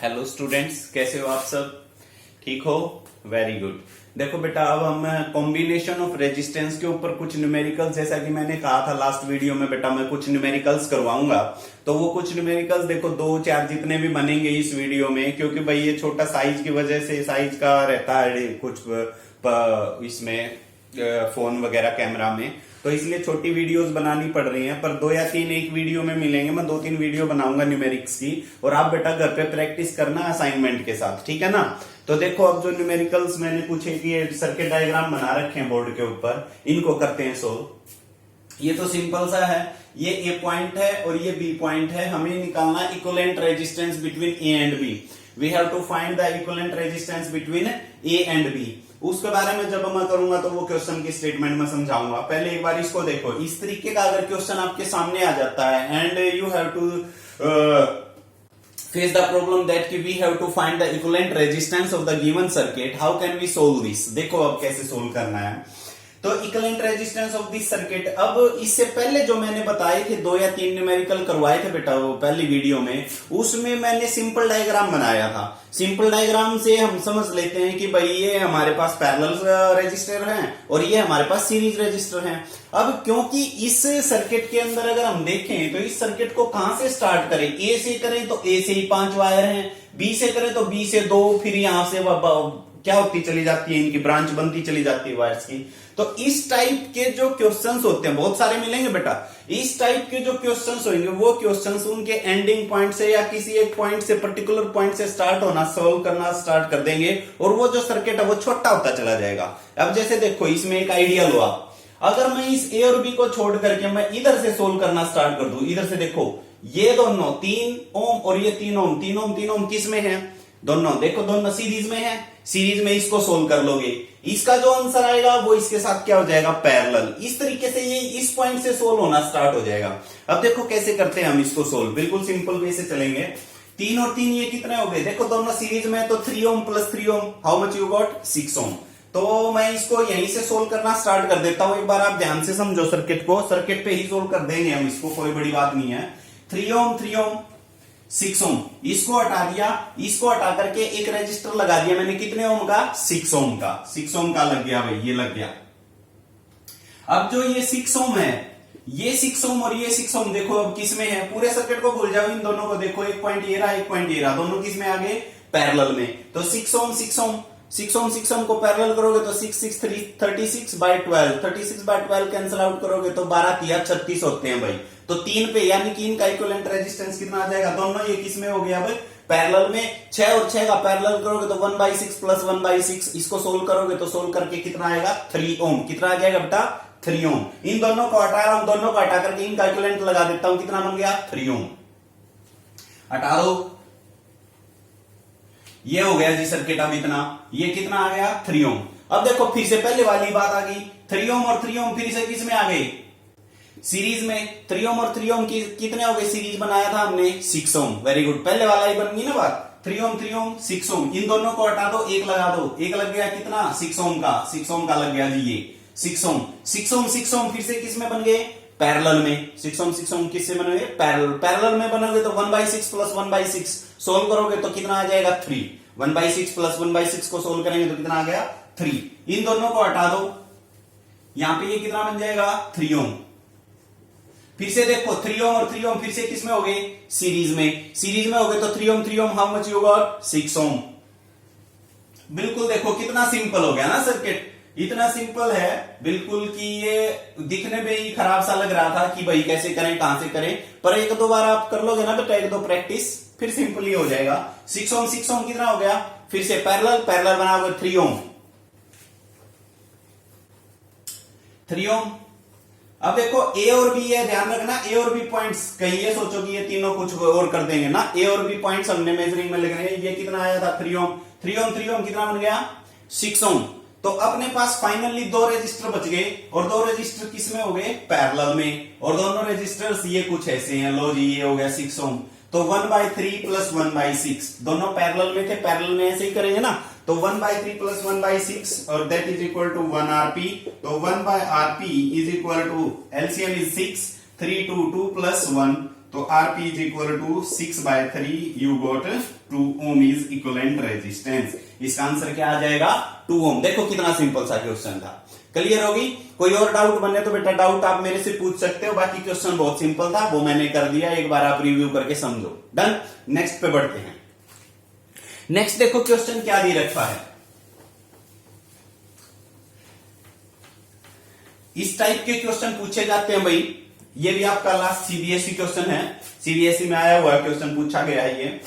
Hello students, कैसे हो आप सब? ठीक हो? Very good. देखो बेटा, अब हम कॉम्बिनेशन ऑफ रेजिस्टेंस के ऊपर कुछ न्यूमेरिकल्स, जैसा कि मैंने कहा था लास्ट वीडियो में बेटा मैं कुछ न्यूमेरिकल्स करवाऊंगा। तो वो कुछ न्यूमेरिकल्स देखो 2-4 जितने भी बनेंगे इस वीडियो में, क्योंकि भाई ये छोटा साइज की वजह से साइज का रहता है कुछ इसमें फोन वगैरह कैमरा में, तो इसलिए छोटी वीडियोस बनानी पड़ रही हैं। पर 2 या 3 एक वीडियो में मिलेंगे। मैं 2-3 वीडियो बनाऊंगा न्यूमेरिक्स की, और आप बेटा घर पे प्रैक्टिस करना असाइनमेंट के साथ, ठीक है ना? तो देखो, अब जो न्यूमेरिकल्स मैंने पूछे कि ये सर्किट डायग्राम बना रखे हैं बोर्ड के ऊपर, इनको करते हैं सोल्व। ये तो सिंपल सा है। ये ए पॉइंट है और ये बी पॉइंट है। हमें निकालना equivalent resistance between A and B. We have to find the equivalent resistance between A and B. उसके बारे में जब मैं करूंगा तो वो क्वेश्चन की स्टेटमेंट में समझाऊंगा। पहले एक बार इसको देखो। इस तरीके का अगर क्वेश्चन आपके सामने आ जाता है and you have to face the problem that we have to find the equivalent resistance of the given circuit, how can we solve this? देखो अब कैसे सोल्व करना है। तो equivalent resistance of this circuit, अब इससे पहले जो मैंने बताए थे 2 या 3 न्यूमेरिकल करवाए थे बेटा वो पहली वीडियो में, उसमें मैंने सिंपल डायग्राम बनाया था। सिंपल डायग्राम से हम समझ लेते हैं कि भाई ये हमारे पास पैरेलल रेजिस्टर हैं और ये हमारे पास सीरीज रेजिस्टर हैं। अब क्योंकि इस सर्किट के अंदर अगर हम देखें तो इस सर्किट को कहां से स्टार्ट करें? ए से करें तो ए से ही 5 वायर हैं, बी से करें तो बी से 2, फिर यहां से क्या होती चली जाती है, इनकी ब्रांच बनती चली जाती है वायर्स की। तो इस टाइप के जो क्वेश्चंस होते हैं, बहुत सारे मिलेंगे बेटा, इस टाइप के जो क्वेश्चंस होंगे वो क्वेश्चंस उनके एंडिंग पॉइंट से या किसी एक पॉइंट से, पर्टिकुलर पॉइंट से स्टार्ट होना, सोल्व करना स्टार्ट कर देंगे और वो जो सर्किट है वो छोटा होता चला जाएगा। अब जैसे देखो, इसमें एक आइडिया लो आप। अगर मैं इस ए और बी को छोड़ करके मैं इधर से सोल्व करना स्टार्ट कर दूं, इधर से देखो, ये दोनों 3 ओम और ये 3 ओम, 3 ओम किस में है? दोनों देखो, दोनों सीरीज में है। सीरीज में इसको सोल्व कर लोगे, इसका जो आंसर आएगा वो इसके साथ क्या हो जाएगा? पैरेलल। इस तरीके से ये इस पॉइंट से सोल्व होना स्टार्ट हो जाएगा। अब देखो कैसे करते हैं हम इसको सोल्व, बिल्कुल सिंपल वे से चलेंगे। 3 और 3 ये कितने हो गए? देखो दोनों सीरीज में, तो 3 ohm plus 3 ohm, how much you got? 6 ohm. तो मैं इसको यहीं से सोल्व करना स्टार्ट कर देता हूं। एक बार आप ध्यान से समझो सर्किट को, सर्किट पे ही सोल्व कर देंगे हम इसको, कोई बड़ी बात नहीं है। 3 ओम 3 ओम 6 ओम, इसको हटा दिया, इसको हटा करके एक रेजिस्टर लगा दिया मैंने, कितने ओम का? 6 ओम का। 6 ओम का लग गया भाई, ये लग गया। अब जो ये 6 ओम है, ये 6 ओम और ये 6 ओम देखो अब किस में है? पूरे सर्किट को भूल जाओ, इन दोनों को देखो, एक पॉइंट ये रहा, एक पॉइंट ये रहा, दोनों किस में आ गए? पैरेलल में। तो 6 ओम 6 ओम 6 ओम 6 ओम को पैरेलल करोगे तो 6 6 36 बाय 12, 36 बाय 12 कैंसिल आउट करोगे तो 12 3 36 होते हैं भाई। तो 3 पे, यानी कि इनका इक्विवेलेंट रेजिस्टेंस कितना आ जाएगा? दोनों ये किस में हो गया भाई? पैरेलल में। 6 और 6 का पैरेलल करोगे तो 1/6 प्लस 1/6, इसको सोल्व करोगे तो सोल्व करके कितना आएगा? 3 ओम। कितना आ जाएगा बेटा? 3 ओम। इन दोनों को हटा रहा हूं, दोनों को हटा करके इनका इक्विवेलेंट लगा देता हूं, कितना बन गया? 3 ओम। हटा दो, ये हो गया जी सर्किट। अब इतना, ये कितना आ गया? 3 ओम। अब देखो फिर से पहले वाली बात आ गई, 3 ओम और 3 ओम फिर से किस में आ गए? सीरीज में। 3 ओम और 3 ओम की कितने हो गए? सीरीज बनाया था हमने 6 ओम। वेरी गुड, पहले वाला ही बन गई ना बात। 3 ओम 6 ओम, इन दोनों को हटा दो, एक लगा दो, एक लग गया कितना? 6 ओम का। 6 ओम का लग गया जी ये 6 ओम। 6 ओम फिर से किस में बन गए? पैरेलल में। 6 ओम किससे बन गए? पैरेलल। पैरेलल में बनोगे तो 1/6 प्लस 1/6 सोल्व करोगे तो कितना आ जाएगा? 3। 1/6 प्लस 1/6 को सोल्व करेंगे तो कितना आ गया? 3। इन दोनों को हटा दो, यहां पे ये कितना बन जाएगा? 3 ओम। फिर से देखो 3 ओम और 3 ओम फिर से किस में हो गए? सीरीज में। सीरीज में हो गए तो 3 ohm how much you got? 6 ओम। बिल्कुल देखो कितना सिंपल हो गया ना सर्किट। इतना सिंपल है बिल्कुल कि ये दिखने में ही खराब सा लग रहा था कि भाई कैसे करें, कहां से करें, पर 1-2 बार आप कर लोगे ना बेटा, 1-2 प्रैक्टिस, फिर सिंपल ही हो जाएगा। 6 ओम कितना हो गया? फिर से पैरेलल बनाओगे 3 ओम। 3 ओम। अब देखो ए और बी है, ध्यान रखना, ए और बी पॉइंट्स, कहीं ये सोचो कि ये तीनों कुछ और कर देंगे ना। ए और बी पॉइंट्स हमने मेजरिंग में लिखने हैं। ये कितना आया था? 3 ओम। 3 ओम कितना बन गया? 6 ओम। तो अपने पास फाइनली 2 रेजिस्टर बच गए, और 2 रेजिस्टर किस में हो गए? पैरेलल में। और दोनों रेजिस्टर्स ये कुछ ऐसे हैं, लो जी, ये हो गया 6 ओम। तो 1/3 प्लस 1/6, दोनों पैरेलल में थे, पैरेलल में ऐसे ही करेंगे ना। तो 1/3 प्लस 1/6 और that is equal to 1 RP। तो 1/RP is equal to, LCM is 6, 3 2 2 plus 1, तो RP is equal to 6/3 you got 2 ohm is equivalent resistance. इसका आंसर क्या आ जाएगा 2 ओम। देखो कितना सिंपल सा क्वेश्चन था। क्लियर होगी? कोई और डाउट बने तो बेटा डाउट आप मेरे से पूछ सकते हो, बाकी क्वेश्चन बहुत सिंपल था, वो मैंने कर दिया, एक बार आप रिव्यू करके समझो। डन। नेक्स्ट पे बढ़ते हैं। नेक्स्ट देखो क्वेश्चन क्या दे रखा है। इस टाइप के क्वेश्चन पूछे जाते हैं भाई। ये भी आपका लास्ट सीबीएसई क्वेश्चन है, सीबीएसई में आया हुआ क्वेश्चन पूछा गया है।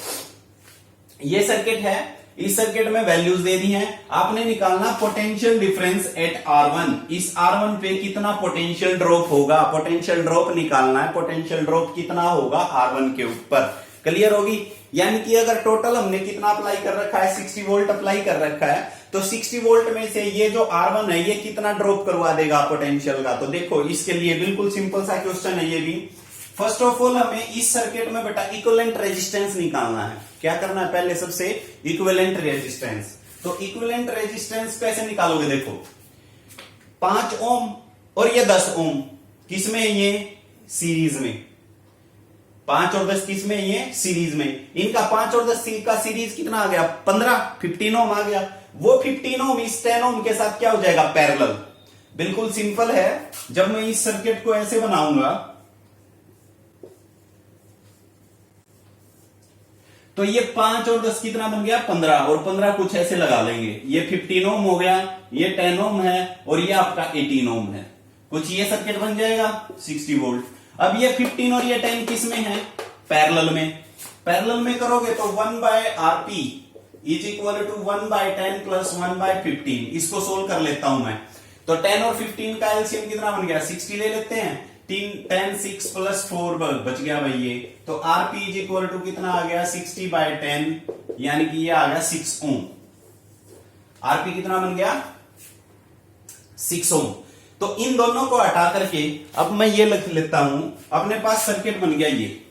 ये सर्किट है, इस सर्किट में वैल्यूज दे दी हैं, आपने निकालना पोटेंशियल डिफरेंस एट R1। इस R1 पे कितना पोटेंशियल ड्रॉप होगा, पोटेंशियल ड्रॉप निकालना है। पोटेंशियल ड्रॉप कितना होगा R1 के ऊपर। क्लियर होगी? यानी कि अगर टोटल हमने कितना अप्लाई कर रखा है, 60 वोल्ट अप्लाई कर रखा है, तो 60 वोल्ट में से ये जो R1 है ये कितना ड्रॉप करवा देगा पोटेंशियल का। तो देखो इसके लिए बिल्कुल सिंपल सा क्वेश्चन है ये भी। फर्स्ट ऑफ ऑल हमें इस सर्किट में बेटा इक्विवेलेंट रेजिस्टेंस निकालना है। क्या करना है? पहले सबसे इक्विवेलेंट रेजिस्टेंस। तो इक्विवेलेंट रेजिस्टेंस कैसे निकालोगे? देखो 5 ओम और ये 10 ओम किस में है? ये सीरीज में। 5 और 10 किस में? ये सीरीज में। इनका 5 और 10 का सीरीज कितना आ गया? 15 ओम आ गया। वो 15 ओम इस 10 ओम के साथ क्या हो जाएगा? पैरेलल। बिल्कुल सिंपल है। जब मैं इस सर्किट को ऐसे बनाऊंगा तो ये 5 और 10 कितना बन गया? 15, और 15 कुछ ऐसे लगा लेंगे। ये 15 ओम हो गया, ये 10 ओम है, और ये आपका 18 ओम है। कुछ ये सर्किट बन जाएगा 60 वोल्ट। अब ये 15 और ये 10 किस में है? पैरेलल में। पैरेलल में करोगे तो 1/RP is equal to 1/10 plus 1/15। इसको सोल्व कर लेता हूं मैं। तो 10 और 15 का एलसीएम कितना बन गया? 60 ले लेते हैं। 10 6 प्लस 4 बच गया भाई ये। तो आरपी इज इक्वल टू कितना आ गया? 60/10, यानी कि ये आ गया 6 ओम। आरपी कितना बन गया? 6 ओम। तो इन दोनों को हटा करके अब मैं ये लिख लेता हूं, अपने पास सर्किट बन गया ये।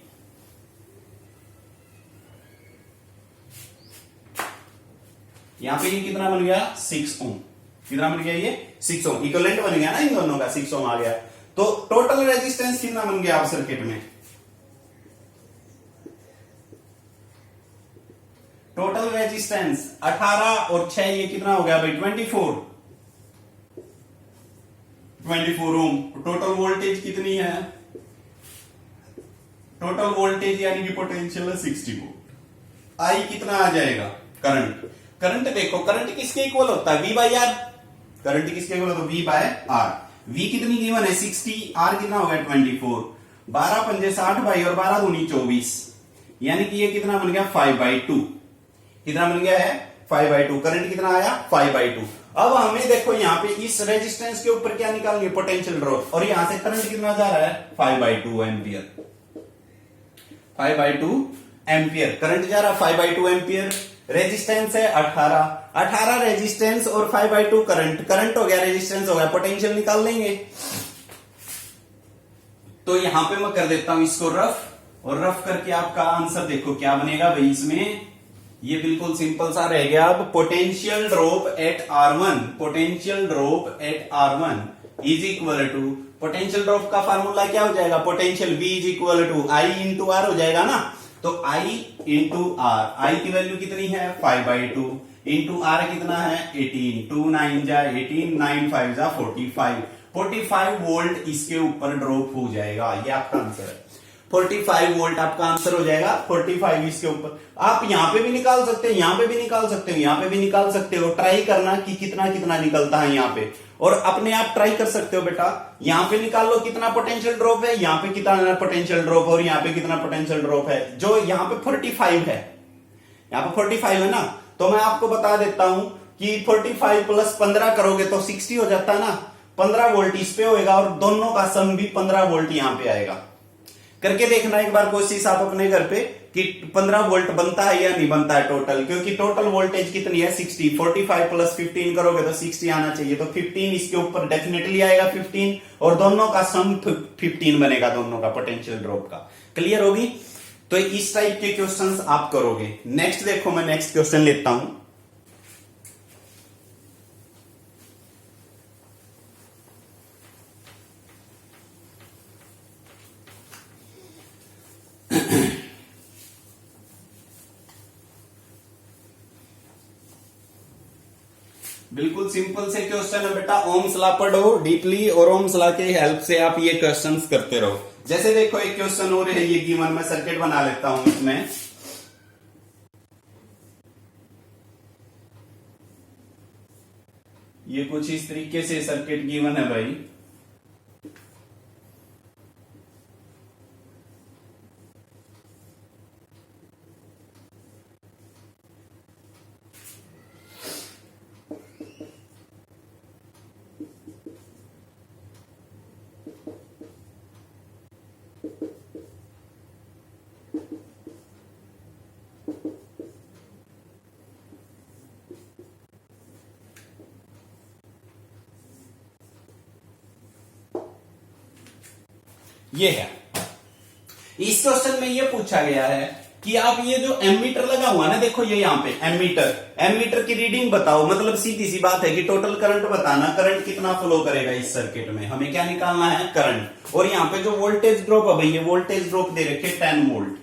यहां पे ये कितना बन गया? 6 ओम। कितना बन गया? ये 6 ओम। इक्विवेलेंट बन गया ना इन दोनों का, 6 ओम आ गया। तो टोटल रेजिस्टेंस कितना बन गया आप सर्किट में? टोटल रेजिस्टेंस 18 और 6 ये कितना हो गया भाई? 24 ओम। टोटल वोल्टेज कितनी है? टोटल वोल्टेज यानी कि पोटेंशियल है 60 वोल्ट। आई कितना आ जाएगा? करंट। करंट देखो, करंट किसके इक्वल होता है? V/R। करंट किसके इक्वल होता है? V/R। V कितनी गिवन है? 60। R कितना हो गया? 24। 12 पंजे 60 भाई, और 12 दूनी 24, यानी कि ये कितना बन गया? 5/2। कितना बन गया है? 5/2। करंट कितना आया? 5/2। अब हमें देखो यहाँ पे इस रेजिस्टेंस के ऊपर क्या निकालनी है? Potential drop. और यहां से करंट कितना जा रहा है? 5/2 एम्पियर। 5/2 एम्पियर करंट जा रहा है। 5/2 एम्पियर। रेजिस्टेंस है 18 रेजिस्टेंस और 5/2 करंट। करंट हो गया, रेजिस्टेंस हो गया, पोटेंशियल निकाल लेंगे। तो यहां पे मैं कर देता हूं इसको रफ, और रफ करके आपका आंसर देखो क्या बनेगा भाई। इसमें ये बिल्कुल सिंपल सा रह गया। अब potential drop at R1, potential drop at R1 is equal to, potential drop का फार्मूला क्या हो जाएगा? Potential V is equal to I into R हो जाएगा ना। तो I इंटू R, I की वैल्यू कितनी है? 5/2 इंटू R कितना है? 18। 2 9 जा 18, 9 5 जा 45। 45 वोल्ट इसके ऊपर ड्रॉप हो जाएगा। ये आपका आंसर है। 45 वोल्ट आपका आंसर हो जाएगा। 45 इसके ऊपर। आप यहां पे भी निकाल सकते हो, यहां पे भी निकाल सकते हो, यहां पे भी निकाल सकते हो। ट्राई करना कि कितना कितना निकलता है यहां पे, और अपने आप ट्राई कर सकते हो बेटा। यहां पे निकाल लो कितना पोटेंशियल ड्रॉप है, यहां पे कितना पोटेंशियल ड्रॉप, और यहां पे कितना पोटेंशियल ड्रॉप है। जो यहां पे 45 है, यहां पे 45 है ना, तो मैं आपको बता देता हूं कि 45 प्लस 15 करोगे तो 60 हो जाता है ना। 15 वोल्ट इस पे होएगा, और दोनों का सम भी 15 वोल्ट यहां पे आएगा। करके देखना एक बार कोशिश आप अपने घर पे कि 15 वोल्ट बनता है या नहीं बनता है टोटल, क्योंकि टोटल वोल्टेज कितनी है? 60। 45 प्लस 15 करोगे तो 60 आना चाहिए। तो 15 इसके ऊपर डेफिनेटली आएगा 15, और दोनों का सम 15 बनेगा, दोनों का पोटेंशियल ड्रॉप का। क्लियर होगी? तो इस टाइप के क्वेश्चंस आप करोगे। नेक्स्ट देखो, मैं नेक्स्ट क्वेश्चन लेता हूं। बिल्कुल सिंपल से क्वेश्चन है बेटा, ओम्स लॉ पढ़ो डीपली और ओम्स लॉ के हेल्प से आप ये क्वेश्चंस करते रहो। जैसे देखो एक क्वेश्चन और है ये गिवन, मैं सर्किट बना लेता हूं इसमें। ये कुछ इस तरीके से सर्किट गिवन है भाई। ये है, इस क्वेश्चन में ये पूछा गया है कि आप ये जो एमीटर लगा हुआ ना, देखो ये यहाँ पे एमीटर की रीडिंग बताओ। मतलब सीधी सी बात है कि टोटल करंट बताना, करंट कितना फ्लो करेगा इस सर्किट में, हमें क्या निकालना है, करंट। और यहाँ पे जो वोल्टेज ड्रॉप है भाई, ये वोल्टेज ड्रॉप दे रखे 10 वोल्ट,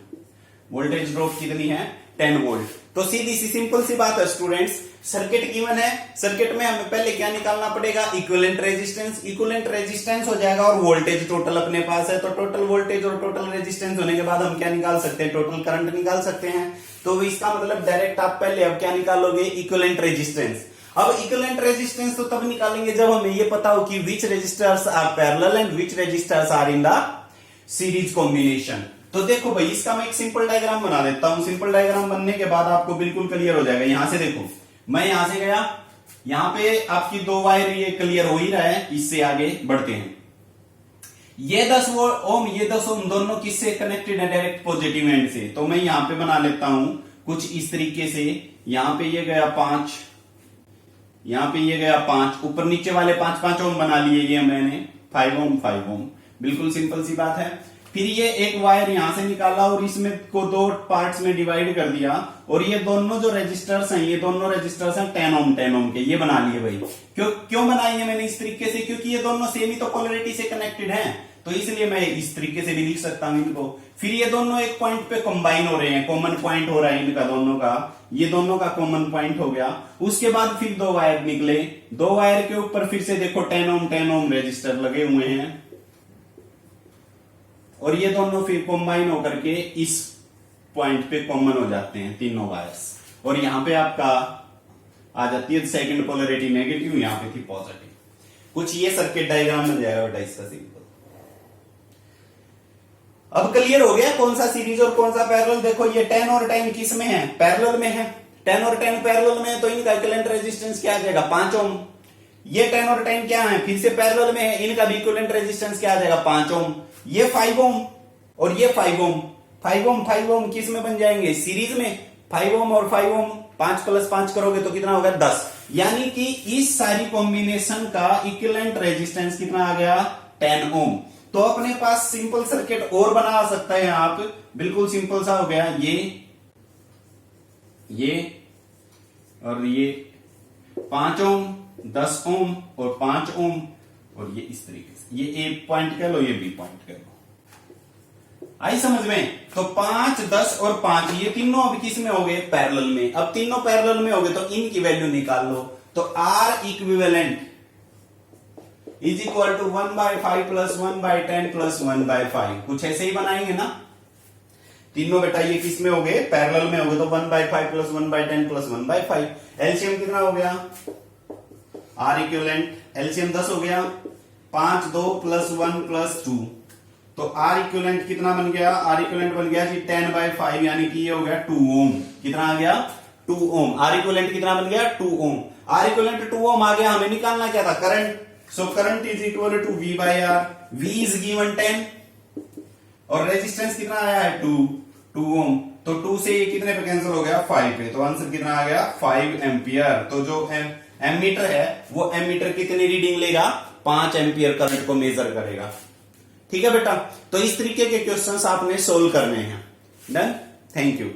वोल्टेज ड्रॉप कितनी है 10 वोल्ट। तो सीधी सी सिंपल सी बात है स्टूडेंट्स, सर्किट गिवन है, सर्किट में हमें पहले क्या निकालना पड़ेगा, इक्विवेलेंट रेजिस्टेंस। इक्विवेलेंट रेजिस्टेंस हो जाएगा और वोल्टेज टोटल अपने पास है, तो टोटल वोल्टेज और टोटल रेजिस्टेंस होने के बाद हम क्या निकाल सकते हैं, टोटल करंट निकाल सकते हैं। तो इसका मतलब डायरेक्ट आप पहले अब क्या निकालोगे, इक्विवेलेंट रेजिस्टेंस। अब इक्विवेलेंट रेजिस्टेंस तो तब निकालेंगे जब हमें ये पता हो कि which resistors are parallel and which resistors are in the series combination. तो देखो भाई, इसका मैं एक सिंपल डायग्राम बना देता हूं। सिंपल डायग्राम बनने के बाद आपको बिल्कुल क्लियर हो जाएगा। यहां से देखो, मैं यहां से गया, यहां पे आपकी 2 वायर ये क्लियर हो ही रहा है, इससे आगे बढ़ते हैं। ये 10 ओम, ये 10 ओम दोनों किससे कनेक्टेड है, डायरेक्ट पॉजिटिव एंड से। तो मैं यहां पे बना लेता हूं कुछ इस तरीके से, यहां पे ये गया 5, यहां पे ये गया 5, ऊपर नीचे वाले 5-5 ओम बना लिए ये मैंने, 5 ओम 5 ओम, बिल्कुल सिंपल सी बात है। फिर ये एक वायर यहां से निकाला और इसमें को 2 पार्ट्स में डिवाइड कर दिया, और ये दोनों जो रेजिस्टर्स हैं, ये दोनों रेजिस्टर्स हैं 10 ओम के, ये बना लिए भाई। क्यों बनाई है मैंने इस तरीके से, क्योंकि ये दोनों सेम ही तो पोलैरिटी से कनेक्टेड हैं, तो इसलिए मैं इस तरीके से भी लिख सकता हूं इनको। फिर ये दोनों एक पॉइंट पे कंबाइन हो रहे हैं, कॉमन पॉइंट हो रहा है इनका दोनों का, ये दोनों का कॉमन पॉइंट हो गया। उसके बाद फिर 2 वायर निकले, 2 वायर के ऊपर फिर से देखो 10 ओम रेजिस्टर लगे हुए हैं, और ये दोनों फिर कंबाइन होकर के इस पॉइंट पे कॉमन हो जाते हैं तीनों वायर्स, और यहां पे आपका आ जाती है सेकंड पोलैरिटी नेगेटिव, यहां पे थी पॉजिटिव। कुछ ये सर्किट डायग्राम मिल जाएगा बेटा इसका सिंपल। अब क्लियर हो गया कौन सा सीरीज और कौन सा पैरेलल। देखो ये 10 और 10 किस में है, पैरेलल में है। 10 और 10 पैरेलल में है, तो इनका इक्विवेलेंट रेजिस्टेंस क्या आ जाएगा, 5 ओम। ये 10 और 10 क्या है, फिर से पैरेलल में है, इनका भी इक्विवेलेंट रेजिस्टेंस क्या आ जाएगा, 5 ओम। ये 5 ओम और ये 5 ओम, 5 ओम किस में बन जाएंगे, सीरीज में। 5 ओम और 5 ओम 5 + 5 करोगे तो कितना होगा, 10। यानी कि इस सारी कॉम्बिनेशन का इक्विवेलेंट रेजिस्टेंस कितना आ गया, 10 ओम। तो अपने पास सिंपल सर्किट और बना सकते हैं आप, बिल्कुल सिंपल सा हो गया, ये और ये 5 ओम, 10 ओम और 5 ओम, और ये इस तरीके से, ये A पॉइंट कह लो, ये B पॉइंट कह लो। आई समझ में। तो 5, 10 और 5 ये तीनों अब किस में हो गए, पैरेलल में। अब तीनों पैरेलल में हो गए तो इनकी वैल्यू निकाल लो। तो R equivalent is equal to 1/5 + 1/10 + 1/5, कुछ ऐसे ही बनाएंगे ना। तीनों बेटा ये किस में हो गए, पैरेलल में हो गए, तो 1/5 + 1/10 + 1/5। एलसीएम कितना हो गया, R इक्विवेलेंट एलसीएम 10 हो गया, 5 2 + 1 + 2, तो R इक्विवेलेंट कितना बन गया, R इक्विवेलेंट बन गया जी 10/5, यानी कि ये हो गया 2 ओम। कितना आ गया, 2 ओम। R इक्विवेलेंट कितना बन गया, 2 ओम। R इक्विवेलेंट 2 ओम आ गया। हमें निकालना क्या था, current. So current is equal to V/R। V is given 10 और रेजिस्टेंस कितना आया है, 2 ओम। तो 2 से ये कितने पे कैंसिल हो गया, 5 पे, तो आंसर कितना आ गया, 5 एम्पियर। तो जो एमीटर है वो एमीटर कितनी रीडिंग लेगा, 5 एम्पियर करंट को मेजर करेगा। ठीक है बेटा, तो इस तरीके के क्वेश्चंस आपने सोल्व करने हैं। Done, thank you.